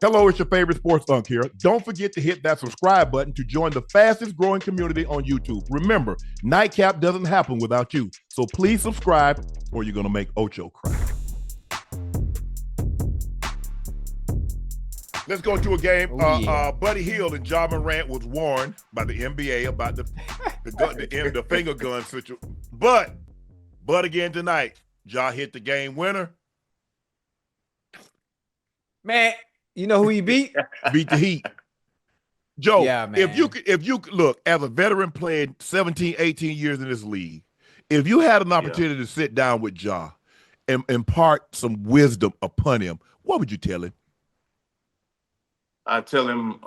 Hello, it's your favorite sports Unc here. Don't forget to hit that subscribe button to join the fastest growing community on YouTube. Remember, Nightcap doesn't happen without you. So please subscribe or you're going to make Ocho cry. Let's go to a game. Buddy Hield and Ja Morant was warned by the NBA about the finger gun situation. But again tonight, Ja hit the game winner. Man, you know who he beat? Beat the Heat. Joe, yeah, man. if you look, as a veteran playing 17, 18 years in this league, if you had an opportunity to sit down with Ja and impart some wisdom upon him, what would you tell him? I tell him,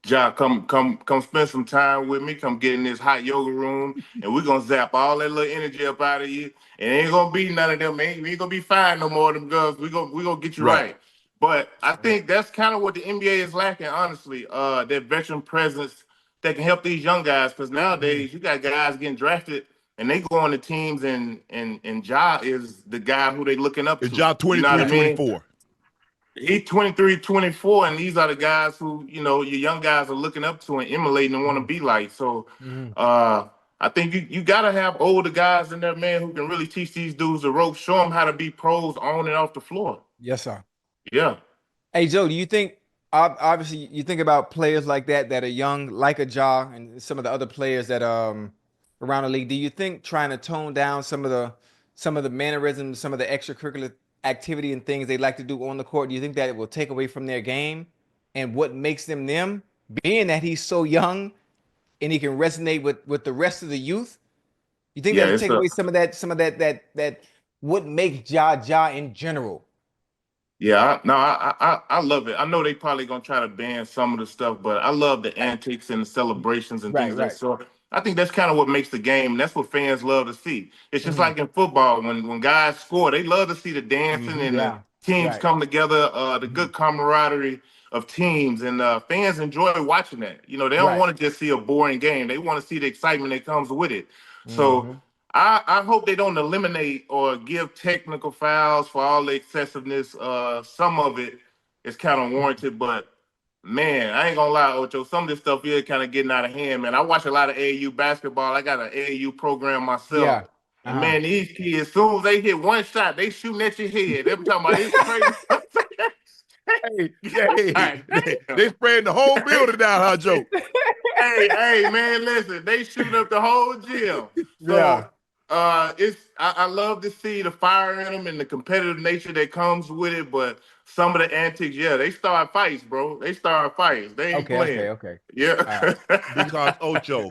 Ja, come spend some time with me. Come get in this hot yoga room, and we're gonna zap all that little energy up out of you. And ain't gonna be none of them. We ain't gonna be fine no more of them girls. We gonna get you right. But I think that's kind of what the NBA is lacking, honestly. That veteran presence that can help these young guys. Because nowadays you got guys getting drafted and they go on the teams, and Ja is the guy who they looking up to. Is Ja 23, 24? He's 23, 24, and these are the guys who, your young guys are looking up to and emulating and want to be like. So I think you got to have older guys in there, man, who can really teach these dudes the ropes, show them how to be pros on and off the floor. Yes, sir. Yeah. Hey, Joe, do you think, obviously, you think about players like that are young, like a Ja and some of the other players that around the league. Do you think trying to tone down some of the mannerisms, some of the extracurricular activity and things they like to do on the court, do you think that it will take away from their game and what makes them, being that he's so young and he can resonate with the rest of the youth? You think that'll take away some of that what makes Ja in general? Yeah, I love it. I know they probably gonna try to ban some of the stuff, but I love the antics and the celebrations and things like that. So I think that's kind of what makes the game. And that's what fans love to see. It's just like in football, when guys score, they love to see the dancing and the teams come together, the good camaraderie of teams, and fans enjoy watching that. They don't want to just see a boring game. They want to see the excitement that comes with it. So I hope they don't eliminate or give technical fouls for all the excessiveness. Some of it is kind of warranted, but man, I ain't gonna lie, Ocho, some of this stuff is kind of getting out of hand, man. I watch a lot of AAU basketball. I got an AAU program myself. Yeah. And man, these kids, as soon as they hit one shot, they shooting at your head. Every time it's crazy. They spraying the whole building down, huh, Joe? hey, man, listen, they shooting up the whole gym. So, I love to see the fire in them and the competitive nature that comes with it, but some of the antics, they start fights, bro. They start fights. They ain't playing. Okay. Yeah. Because Ocho,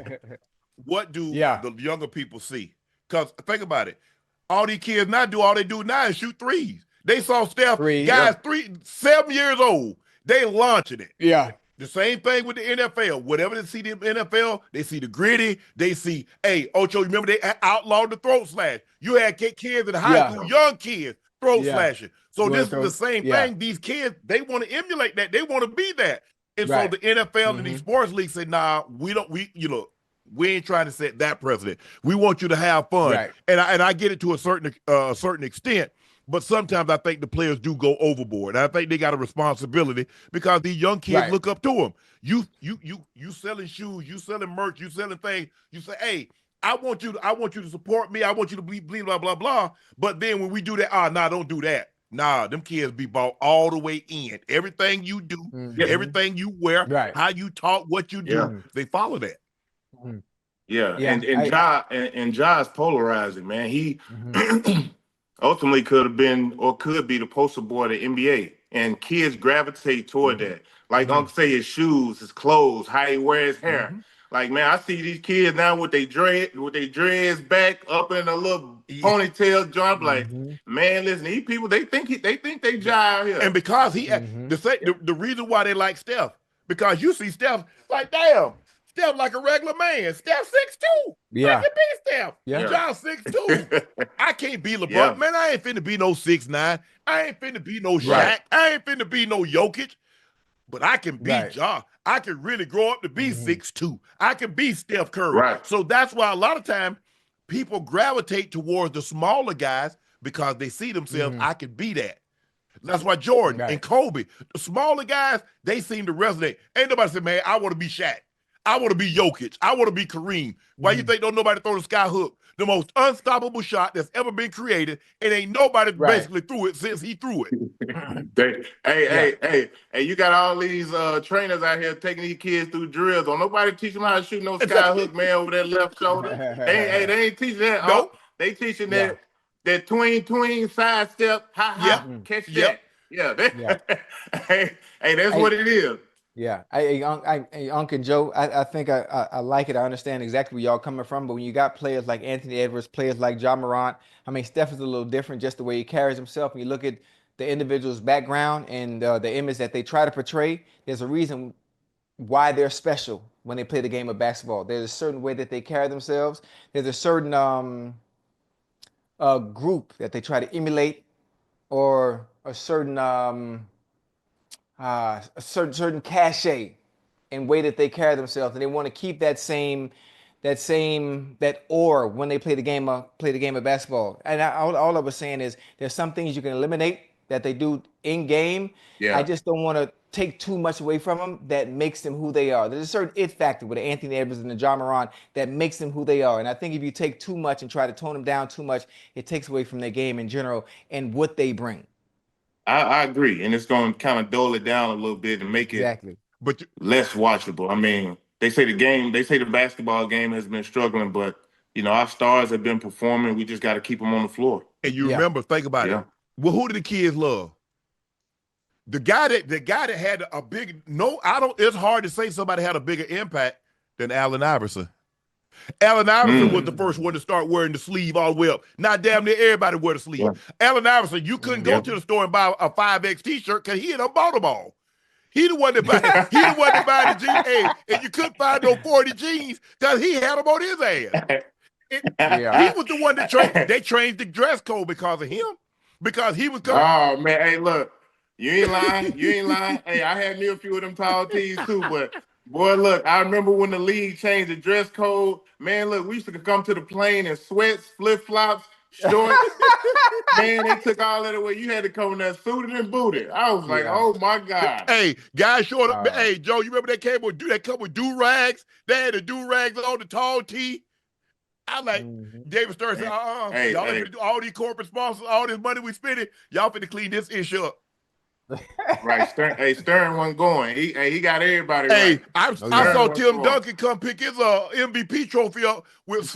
what do the younger people see? Because think about it. All these kids now all they do now is shoot threes. They saw Steph, guys 7 years old. They launching it. Yeah. The same thing with the NFL. Whatever they see the NFL, they see the gritty. They see, hey, Ocho, remember they outlawed the throat slash. You had kids in high school, young kids, throat slashing. So this is the same thing. These kids, they want to emulate that. They want to be that. And so the NFL and these sports leagues say, nah, we ain't trying to set that precedent. We want you to have fun. Right. And I get it to a certain extent. But sometimes I think the players do go overboard. I think they got a responsibility because these young kids look up to them. You selling shoes, you selling merch, you selling things. You say, hey, I want you to support me. I want you to be blah blah blah. But then when we do that, don't do that. Nah, them kids be bought all the way in. Everything you do, everything you wear, how you talk, what you do, they follow that. Yeah. And Ja is polarizing, man. He ultimately could be the poster boy of the NBA, and kids gravitate toward that. Like Unc say, his shoes, his clothes, how he wears his hair. Like, man, I see these kids now with their dreads back up in a little ponytail joint. Like, man, listen, these people, they think they jive here. And because the reason why they like Steph, because you see Steph like, damn, Steph like a regular man. Steph 6'2". I can be Steph. Ja 6'2". I can't be LeBron. Man, I ain't finna be no 6'9". I ain't finna be no Shaq. I ain't finna be no Jokic. But I can be Ja. I can really grow up to be 6'2". I can be Steph Curry. So that's why a lot of times people gravitate towards the smaller guys because they see themselves, I can be that. That's why Jordan and Kobe, the smaller guys, they seem to resonate. Ain't nobody say, man, I want to be Shaq. I want to be Jokic. I want to be Kareem. Why you think don't nobody throw the sky hook? The most unstoppable shot that's ever been created, and ain't nobody basically threw it since he threw it. hey, you got all these trainers out here taking these kids through drills. Don't nobody teach them how to shoot no sky hook, man, over that left shoulder. They ain't teaching that. Nope. They teaching that tween, side step, catch that. Yeah. hey, that's what it is. Yeah, Unc and Joe, I think I like it. I understand exactly where y'all coming from, but when you got players like Anthony Edwards, players like Ja Morant, I mean, Steph is a little different, just the way he carries himself. When you look at the individual's background and the image that they try to portray, there's a reason why they're special when they play the game of basketball. There's a certain way that they carry themselves. There's a certain group that they try to emulate, or a certain certain cachet and way that they carry themselves, and they want to keep that aura when they play the game of basketball. And all I was saying is there's some things you can eliminate that they do in game. I just don't want to take too much away from them that makes them who they are. There's a certain it factor with Anthony Edwards and the Ja Morant that makes them who they are. And I think if you take too much and try to tone them down too much, it takes away from their game in general and what they bring. I agree, and it's going to kind of dull it down a little bit and make it less watchable. I mean, they say the basketball game has been struggling, but our stars have been performing. We just got to keep them on the floor. And you remember, think about it. Well, who do the kids love? The guy that had a big it's hard to say somebody had a bigger impact than Allen Iverson. Allen Iverson was the first one to start wearing the sleeve all the way up. Not damn near everybody wear the sleeve. Allen Iverson, you couldn't go to the store and buy a 5X t-shirt because he had a bought them all. He the one that buy the jeans. Hey, and you couldn't find no 40 jeans because he had them on his ass. He was the one that they changed the dress code because of him. Because he was coming. Oh man, hey, look, you ain't lying. Hey, I had me a few of them tall tees too, but boy, look, I remember when the league changed the dress code. Man, look, we used to come to the plane in sweats, flip-flops, shorts. Man, they took all that away. You had to come in there suited and booted. I was like, oh my God. Hey, guys showed up. Hey, Joe, you remember they come with do-rags? They had the do-rags on the tall tee. I like David Stern said, y'all finna do all these corporate sponsors, all this money we spending, y'all finna clean this issue up. Right, Stern wasn't going. He got everybody right. I saw Tim Duncan come pick his MVP trophy up with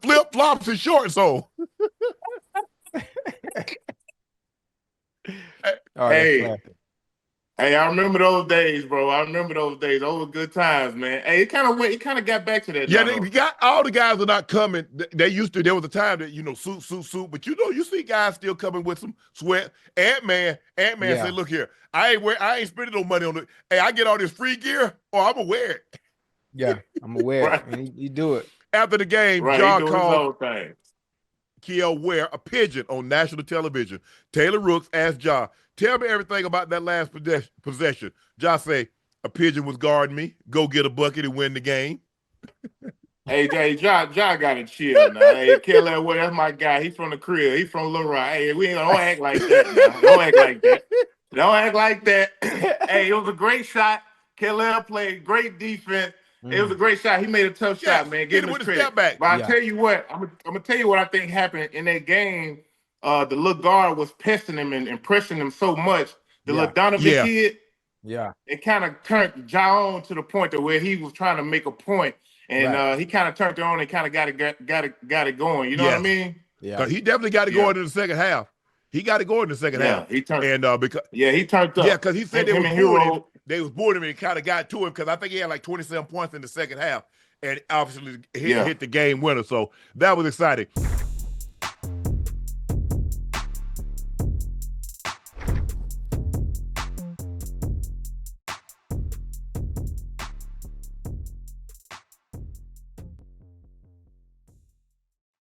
flip flops and shorts on. Hey, I remember those days, bro. Those were good times, man. Hey, it kind of got back to that. Yeah, they got all the guys are not coming. They used to. There was a time that suit, but you see guys still coming with some sweat. Ant-Man said, "Look here, I ain't spending no money on it. Hey, I get all this free gear, or I'm gonna wear it." Yeah, I'm gonna wear it. And you do it after the game. John called Kiel Ware a pigeon on national television. Taylor Rooks asked Ja, "Tell me everything about that last possession." Ja say, "A pigeon was guarding me. Go get a bucket and win the game." Hey, Ja gotta chill now. Hey, Killer, well, that's my guy. He from the crib. He from Little Rock. Hey, we ain't gonna act like that now. Don't act like that. Hey, it was a great shot. Killer played great defense. It was a great shot. He made a tough shot, man. Give him his credit. But I tell you what, I'm gonna tell you what I think happened in that game. The little guard was pesting him and impressing him so much. The little Donovan kid, it kind of turned Ja on to the point to where he was trying to make a point, and he kind of turned it on and kind of got it going. You know what I mean? Yeah, he definitely got to go into the second half. He got to go in the second half. He turned, and because he turned up. Yeah, because he said they was bullying him and kind of got to him because I think he had like 27 points in the second half, and obviously hit the game winner. So that was exciting.